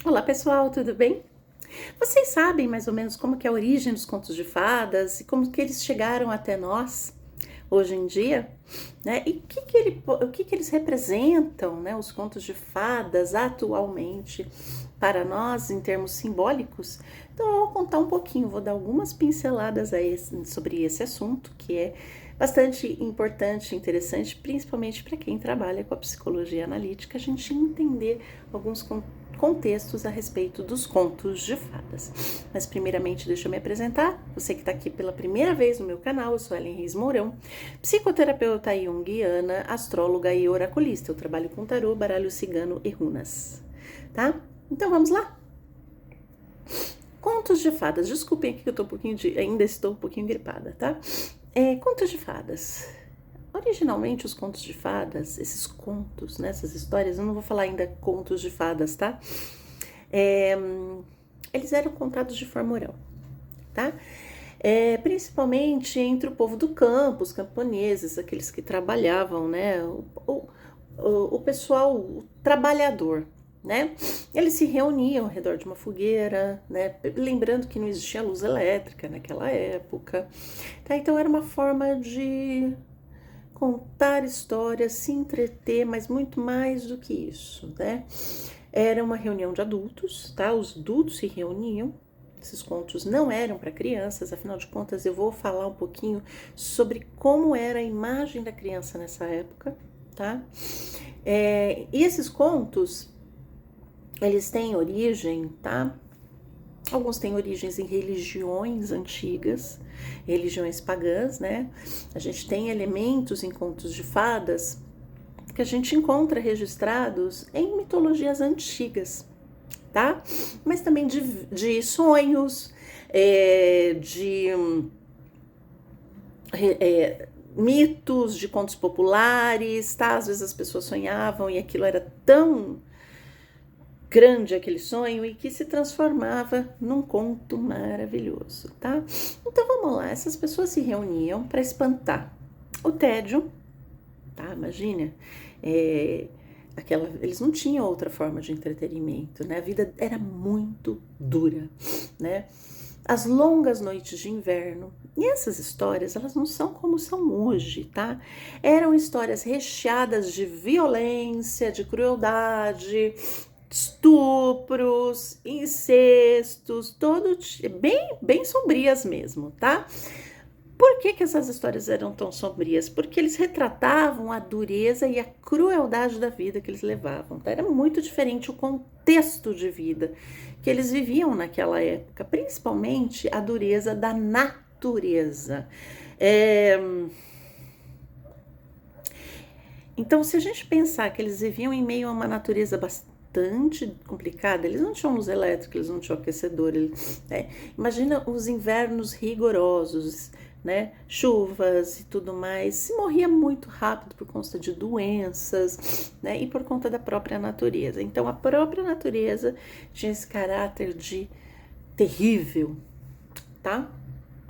Olá pessoal, tudo bem? Vocês sabem mais ou menos como que é a origem dos contos de fadas e como que eles chegaram até nós hoje em dia, né? E o que que eles representam, né? Os contos de fadas atualmente para nós em termos simbólicos? Então eu vou contar um pouquinho, vou dar algumas pinceladas sobre esse assunto que é bastante importante e interessante, principalmente para quem trabalha com a psicologia analítica, a gente entender alguns contextos a respeito dos contos de fadas. Mas primeiramente deixa eu me apresentar, você que está aqui pela primeira vez no meu canal, eu sou Ellen Reis Mourão, psicoterapeuta junguiana, astróloga e oraculista. Eu trabalho com tarô, baralho cigano e runas, tá? Então vamos lá? Contos de fadas, desculpem aqui que eu tô ainda estou um pouquinho gripada, tá? Contos de fadas. Originalmente, os contos de fadas, esses contos, né, essas histórias, eu não vou falar ainda contos de fadas, tá? Eles eram contados de forma oral, tá? Principalmente entre o povo do campo, os camponeses, aqueles que trabalhavam, né? O pessoal o trabalhador, né? Eles se reuniam ao redor de uma fogueira, né? Lembrando que não existia luz elétrica naquela época, tá? Então era uma forma de contar histórias, se entreter, mas muito mais do que isso, né? Era uma reunião de adultos, tá? Os adultos se reuniam. Esses contos não eram para crianças, afinal de contas, eu vou falar um pouquinho sobre como era a imagem da criança nessa época, tá? E esses contos, eles têm origem, tá? Alguns têm origens em religiões antigas, religiões pagãs, né? A gente tem elementos em contos de fadas que a gente encontra registrados em mitologias antigas, tá? Mas também de sonhos, de mitos, de contos populares, tá? Às vezes as pessoas sonhavam e aquilo era tão grande aquele sonho e que se transformava num conto maravilhoso, tá? Então vamos lá, essas pessoas se reuniam para espantar o tédio, tá? Imagina, eles não tinham outra forma de entretenimento, né? A vida era muito dura, né? As longas noites de inverno. E essas histórias, elas não são como são hoje, tá? Eram histórias recheadas de violência, de crueldade, estupros, incestos, bem sombrias mesmo, tá? Por que essas histórias eram tão sombrias? Porque eles retratavam a dureza e a crueldade da vida que eles levavam, tá? Era muito diferente o contexto de vida que eles viviam naquela época, principalmente a dureza da natureza. Então, se a gente pensar que eles viviam em meio a uma natureza bastante complicada, eles não tinham luz elétrica, eles não tinham aquecedor, imagina os invernos rigorosos, né? Chuvas e tudo mais, se morria muito rápido por conta de doenças, né? E por conta da própria natureza. Então, a própria natureza tinha esse caráter de terrível, tá?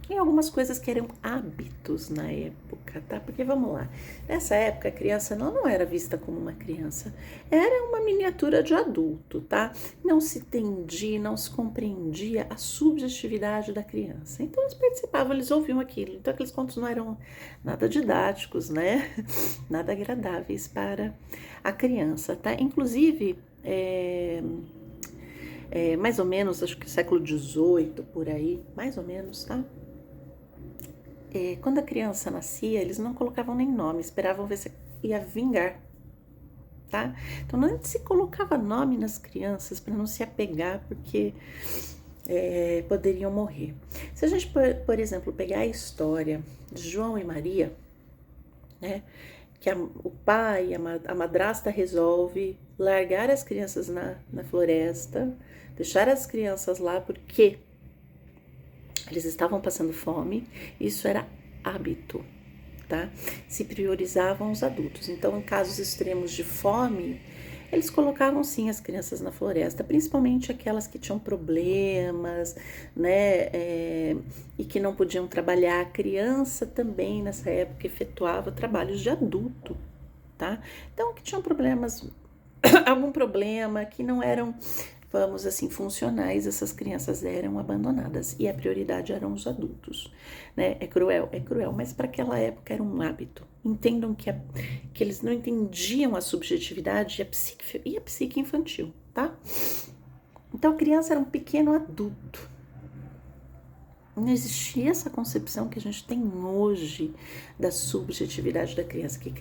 Tem algumas coisas que eram hábitos na época, tá? Porque vamos lá, nessa época a criança não era vista como uma criança, era uma miniatura de adulto, tá? Não se entendia, não se compreendia a subjetividade da criança. Então eles participavam, eles ouviam aquilo. Então aqueles contos não eram nada didáticos, né? Nada agradáveis para a criança, tá? Inclusive, mais ou menos, acho que século XVIII, por aí, mais ou menos, tá? Quando a criança nascia, eles não colocavam nem nome, esperavam ver se ia vingar, tá? Então não se colocava nome nas crianças para não se apegar, porque poderiam morrer. Se a gente, por exemplo, pegar a história de João e Maria, né? Que o pai, a madrasta resolve largar as crianças na floresta, deixar as crianças lá porque eles estavam passando fome, isso era hábito, tá? Se priorizavam os adultos. Então, em casos extremos de fome, eles colocavam sim as crianças na floresta, principalmente aquelas que tinham problemas, né? E que não podiam trabalhar. A criança também, nessa época, efetuava trabalhos de adulto, tá? Então, que tinham problemas, algum problema, que não eram vamos assim, funcionais, essas crianças eram abandonadas e a prioridade eram os adultos, né? É cruel, mas para aquela época era um hábito. Entendam que eles não entendiam a subjetividade e a psique infantil, tá? Então a criança era um pequeno adulto. Não existia essa concepção que a gente tem hoje da subjetividade da criança, que a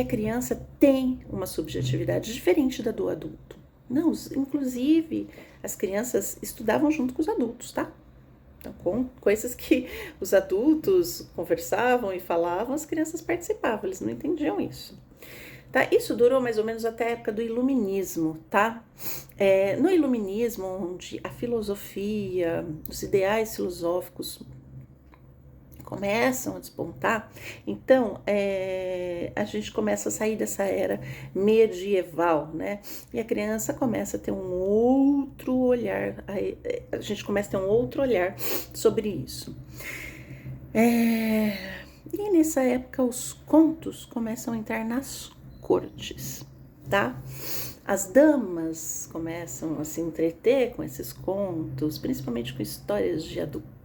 criança tem uma subjetividade diferente da do adulto. Não, inclusive, as crianças estudavam junto com os adultos, tá? Então, com coisas que os adultos conversavam e falavam, as crianças participavam, eles não entendiam isso. Tá? Isso durou mais ou menos até a época do Iluminismo, tá? No Iluminismo, onde a filosofia, os ideais filosóficos começam a despontar, então a gente começa a sair dessa era medieval, né? E a criança começa a ter um outro olhar, a gente começa a ter um outro olhar sobre isso. E nessa época os contos começam a entrar nas cortes, tá? As damas começam a se entreter com esses contos, principalmente com histórias de adultérios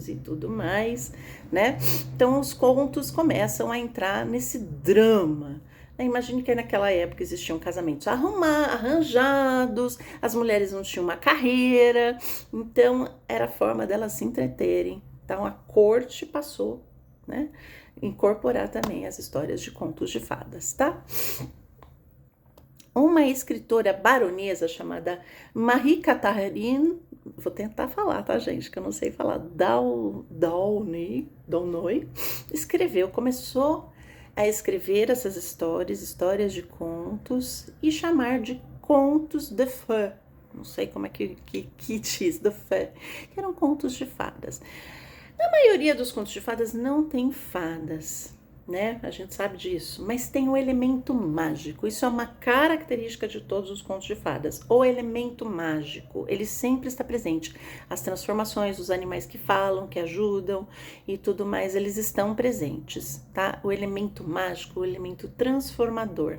e tudo mais, né? Então os contos começam a entrar nesse drama. Imagine que naquela época existiam casamentos arranjados, as mulheres não tinham uma carreira, então era a forma delas se entreterem. Então a corte passou, né, incorporar também as histórias de contos de fadas, tá? Uma escritora baronesa chamada Marie Catherine, vou tentar falar, tá, gente, que eu não sei falar, Daunoy, começou a escrever essas histórias de contos e chamar de contos de fées, não sei como é que diz, de fées, que eram contos de fadas. A maioria dos contos de fadas não tem fadas, né? A gente sabe disso, mas tem o elemento mágico. Isso é uma característica de todos os contos de fadas. O elemento mágico, ele sempre está presente. As transformações, os animais que falam, que ajudam e tudo mais, eles estão presentes, tá? O elemento mágico, o elemento transformador,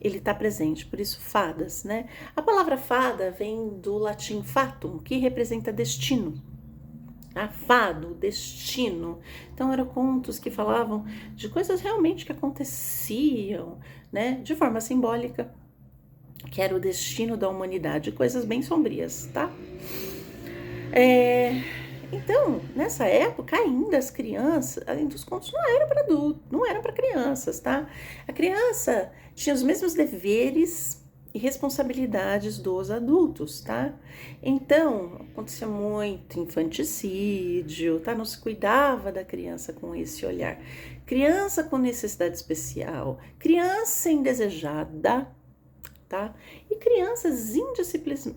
ele está presente, por isso fadas, né? A palavra fada vem do latim fatum, que representa destino. Fado, destino. Então eram contos que falavam de coisas realmente que aconteciam, né, de forma simbólica, que era o destino da humanidade, coisas bem sombrias, tá? Então, nessa época, ainda as crianças, ainda os contos não eram para adultos, não eram para crianças, tá? A criança tinha os mesmos deveres e responsabilidades dos adultos, tá? Então, acontecia muito infanticídio, tá? Não se cuidava da criança com esse olhar. Criança com necessidade especial, criança indesejada, tá? E crianças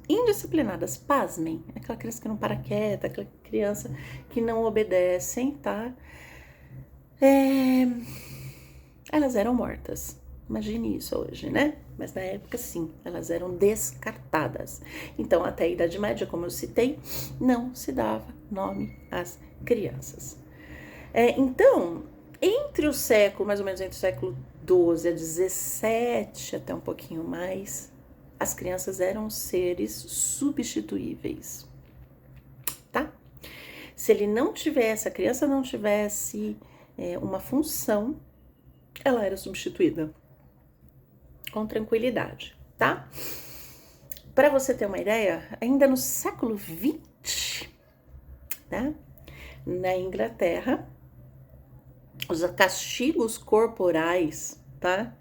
indisciplinadas, pasmem, aquela criança que não para quieta, aquela criança que não obedecem, tá? Elas eram mortas. Imagine isso hoje, né? Mas na época, sim, elas eram descartadas. Então, até a Idade Média, como eu citei, não se dava nome às crianças. Então, mais ou menos entre o século XII a XVII, até um pouquinho mais, as crianças eram seres substituíveis, tá? Se a criança não tivesse uma função, ela era substituída com tranquilidade, tá? Para você ter uma ideia, ainda no século XX, né, na Inglaterra, os castigos corporais, tá,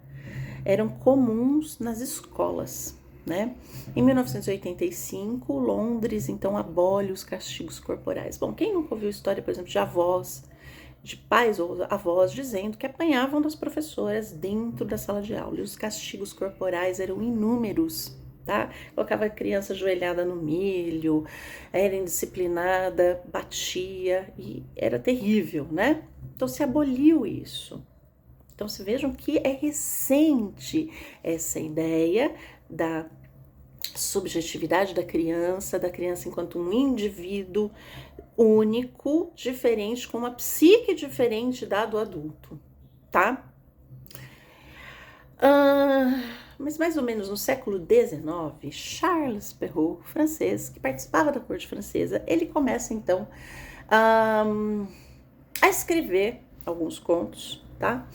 eram comuns nas escolas, né? Em 1985, Londres, então, abole os castigos corporais. Bom, quem nunca ouviu história, por exemplo, de pais ou avós dizendo que apanhavam das professoras dentro da sala de aula, e os castigos corporais eram inúmeros, tá? Colocava a criança ajoelhada no milho, era indisciplinada, batia, e era terrível, né? Então se aboliu isso. Então se vejam que é recente essa ideia da subjetividade da criança enquanto um indivíduo único, diferente, com uma psique diferente da do adulto, tá? mas mais ou menos no século XIX, Charles Perrault, francês, que participava da corte francesa, ele começa então a escrever alguns contos, tá?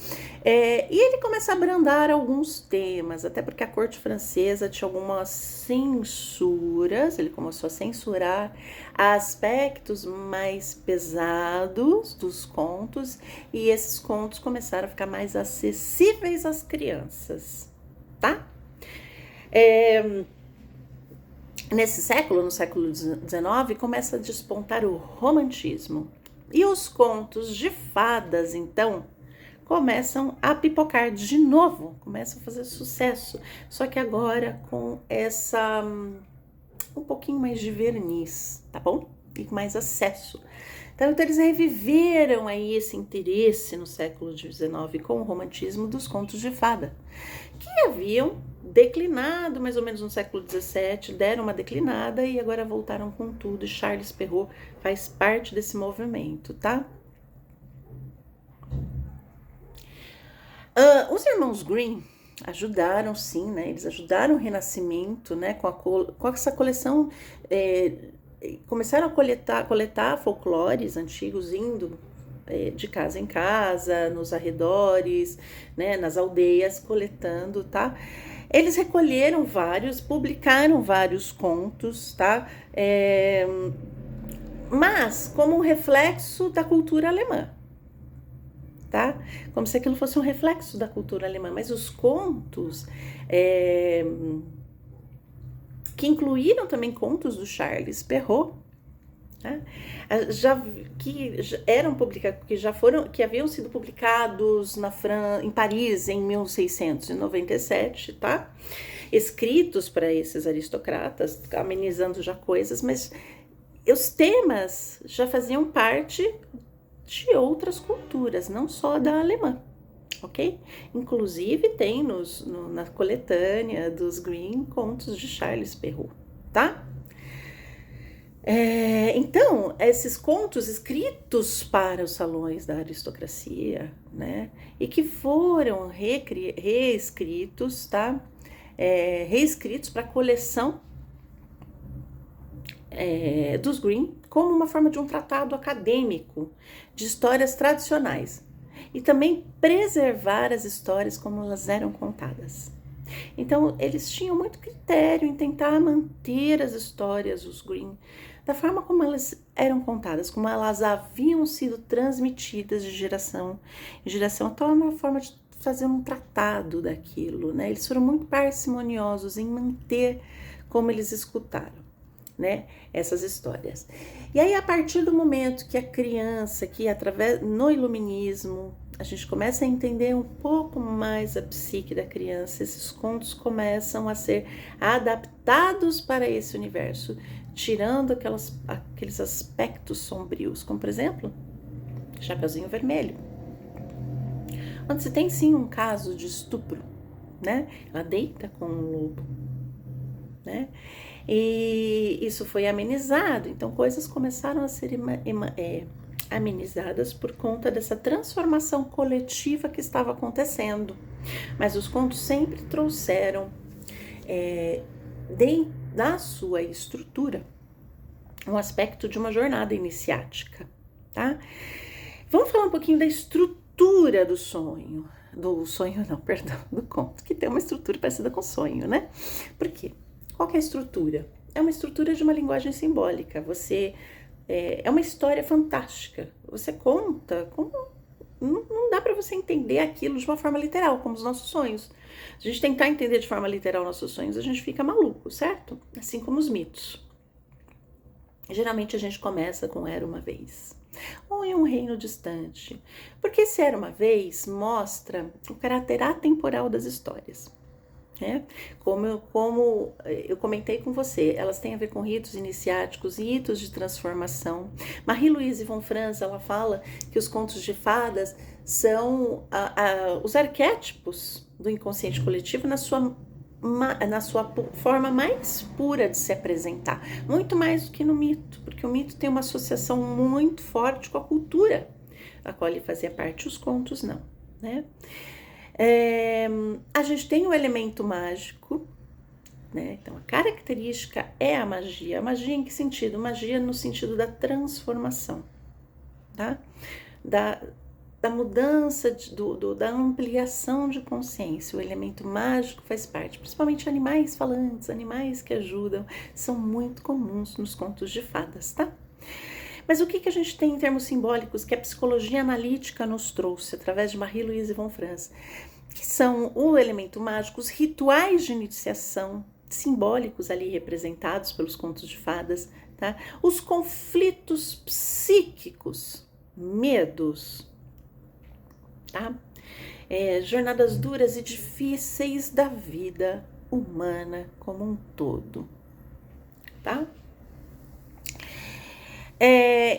E ele começa a abrandar alguns temas, até porque a corte francesa tinha algumas censuras, ele começou a censurar aspectos mais pesados dos contos, e esses contos começaram a ficar mais acessíveis às crianças, tá? Nesse século, no século XIX, começa a despontar o romantismo. E os contos de fadas, então, começam a pipocar de novo, começam a fazer sucesso. Só que agora com essa um pouquinho mais de verniz, tá bom? E mais acesso. Então eles reviveram aí esse interesse no século XIX com o romantismo dos contos de fada, que haviam declinado mais ou menos no século XVII, deram uma declinada e agora voltaram com tudo. E Charles Perrault faz parte desse movimento, tá? Os irmãos Grimm ajudaram, sim, né? Eles ajudaram o Renascimento, né? Com essa coleção, começaram a coletar folclores antigos, indo de casa em casa, nos arredores, né? Nas aldeias, coletando, tá? Eles recolheram vários, publicaram vários contos, tá? Mas como um reflexo da cultura alemã. Tá? Como se aquilo fosse um reflexo da cultura alemã, mas os contos, que incluíram também contos do Charles Perrault, tá? que haviam sido publicados em Paris em 1697, tá? Escritos para esses aristocratas, amenizando já coisas, mas os temas já faziam parte de outras culturas, não só da alemã, ok? Inclusive tem na coletânea dos Grimm contos de Charles Perrault, tá? Então, esses contos escritos para os salões da aristocracia, né? E que foram reescritos, tá? Reescritos para a coleção dos Grimm como uma forma de um tratado acadêmico de histórias tradicionais e também preservar as histórias como elas eram contadas. Então, eles tinham muito critério em tentar manter as histórias, os Grimm, da forma como elas eram contadas, como elas haviam sido transmitidas de geração em geração. Então, é uma forma de fazer um tratado daquilo, né? Eles foram muito parcimoniosos em manter como eles escutaram, né, essas histórias. E aí, a partir do momento que a criança, no iluminismo, a gente começa a entender um pouco mais a psique da criança, esses contos começam a ser adaptados para esse universo, tirando aqueles aspectos sombrios, como por exemplo, Chapeuzinho Vermelho, onde se tem sim um caso de estupro, né? Ela deita com um lobo, né? E isso foi amenizado, então coisas começaram a ser amenizadas por conta dessa transformação coletiva que estava acontecendo. Mas os contos sempre trouxeram, da sua estrutura, um aspecto de uma jornada iniciática, tá? Vamos falar um pouquinho da estrutura do conto, que tem uma estrutura parecida com sonho, né? Por quê? Qual que é a estrutura? É uma estrutura de uma linguagem simbólica. É uma história fantástica. Você conta como não dá para você entender aquilo de uma forma literal, como os nossos sonhos. Se a gente tentar entender de forma literal nossos sonhos, a gente fica maluco, certo? Assim como os mitos. Geralmente a gente começa com Era Uma Vez, ou Em Um Reino Distante, porque esse Era Uma Vez mostra o caráter atemporal das histórias. Como eu comentei com você, elas têm a ver com ritos iniciáticos, ritos de transformação. Marie-Louise von Franz, ela fala que os contos de fadas são os arquétipos do inconsciente coletivo na sua forma mais pura de se apresentar, muito mais do que no mito, porque o mito tem uma associação muito forte com a cultura da qual ele fazia parte, os contos não, né? A gente tem o elemento mágico, né? Então, a característica é a magia. A magia em que sentido? Magia no sentido da transformação, tá? Da mudança, da ampliação de consciência. O elemento mágico faz parte, principalmente animais falantes, animais que ajudam, são muito comuns nos contos de fadas, tá? Mas o que a gente tem em termos simbólicos que a psicologia analítica nos trouxe através de Marie-Louise von Franz, que são o elemento mágico, os rituais de iniciação simbólicos ali representados pelos contos de fadas, tá? Os conflitos psíquicos, medos, tá? Jornadas duras e difíceis da vida humana como um todo, tá?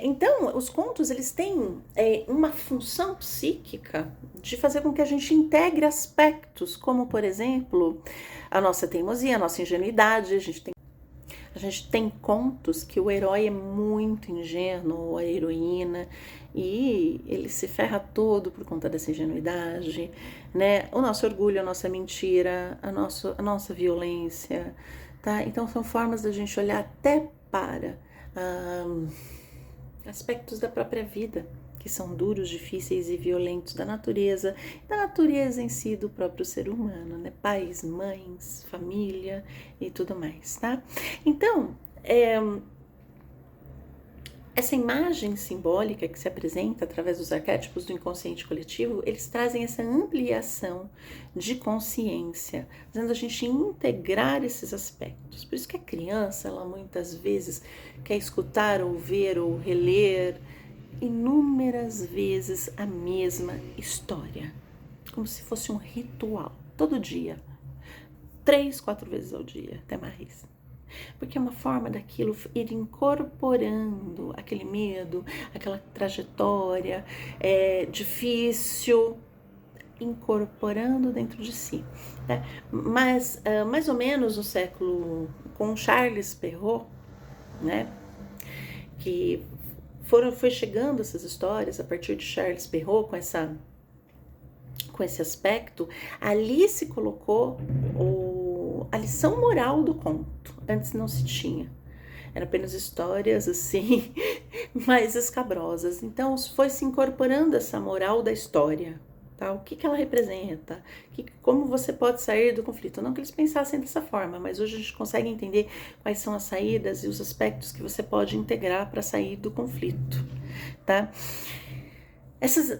Então, os contos, eles têm uma função psíquica de fazer com que a gente integre aspectos, como, por exemplo, a nossa teimosia, a nossa ingenuidade. A gente tem contos que o herói é muito ingênuo, a heroína, e ele se ferra todo por conta dessa ingenuidade, né? O nosso orgulho, a nossa mentira, a nossa violência, tá? Então, são formas da gente olhar até para aspectos da própria vida, que são duros, difíceis e violentos da natureza em si, do próprio ser humano, né? Pais, mães, família e tudo mais, tá? Então, essa imagem simbólica que se apresenta através dos arquétipos do inconsciente coletivo, eles trazem essa ampliação de consciência, fazendo a gente integrar esses aspectos. Por isso que a criança, ela muitas vezes quer escutar ou ver ou reler inúmeras vezes a mesma história, como se fosse um ritual, todo dia, 3, 4 vezes ao dia, até mais. Porque é uma forma daquilo ir incorporando aquele medo, aquela trajetória difícil, incorporando dentro de si, né? Mas mais ou menos no século, com Charles Perrault, né, que foi chegando essas histórias a partir de Charles Perrault com esse aspecto, ali se colocou a lição moral do conto. Antes não se tinha, eram apenas histórias assim, mais escabrosas. Então foi se incorporando essa moral da história, tá? O que ela representa, como você pode sair do conflito. Não que eles pensassem dessa forma, mas hoje a gente consegue entender quais são as saídas e os aspectos que você pode integrar para sair do conflito, tá?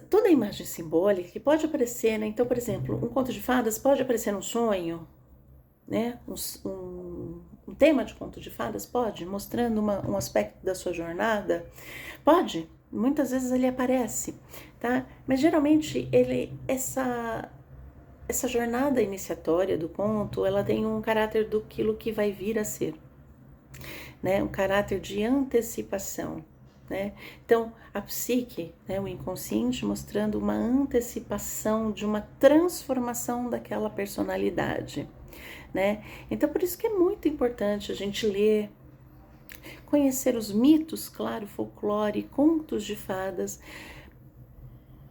Toda a imagem simbólica que pode aparecer, né? Então, por exemplo, um conto de fadas pode aparecer num sonho, né? Um tema de conto de fadas pode, mostrando um aspecto da sua jornada, pode, muitas vezes ele aparece, tá? Mas geralmente essa jornada iniciatória do conto, ela tem um caráter daquilo que vai vir a ser, né? Um caráter de antecipação, né? Então, a psique, né, o inconsciente, mostrando uma antecipação de uma transformação daquela personalidade, né? Então, por isso que é muito importante a gente ler, conhecer os mitos, claro, folclore, contos de fadas,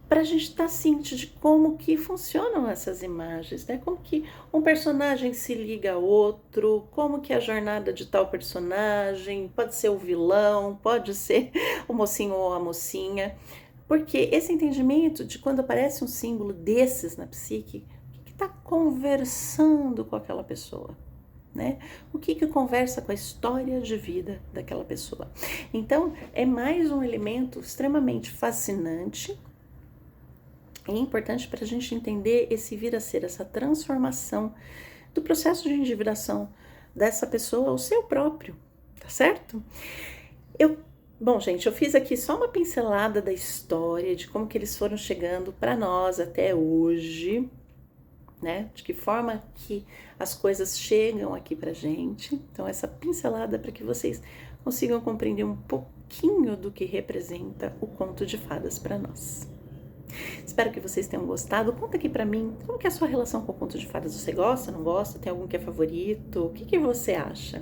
para a gente estar ciente de como que funcionam essas imagens, né? Como que um personagem se liga a outro, como que a jornada de tal personagem, pode ser o vilão, pode ser o mocinho ou a mocinha, porque esse entendimento de quando aparece um símbolo desses na psique, o que está conversando com aquela pessoa, né? O que conversa com a história de vida daquela pessoa. Então, é mais um elemento extremamente fascinante. É importante para a gente entender esse vir a ser, essa transformação do processo de individuação dessa pessoa, o seu próprio, tá certo? Bom, gente, eu fiz aqui só uma pincelada da história, de como que eles foram chegando para nós até hoje, né? De que forma que as coisas chegam aqui pra gente. Então, essa pincelada para que vocês consigam compreender um pouquinho do que representa o conto de fadas para nós. Espero que vocês tenham gostado. Conta aqui pra mim, como que é a sua relação com o conto de fadas? Você gosta, não gosta? Tem algum que é favorito? O que você acha?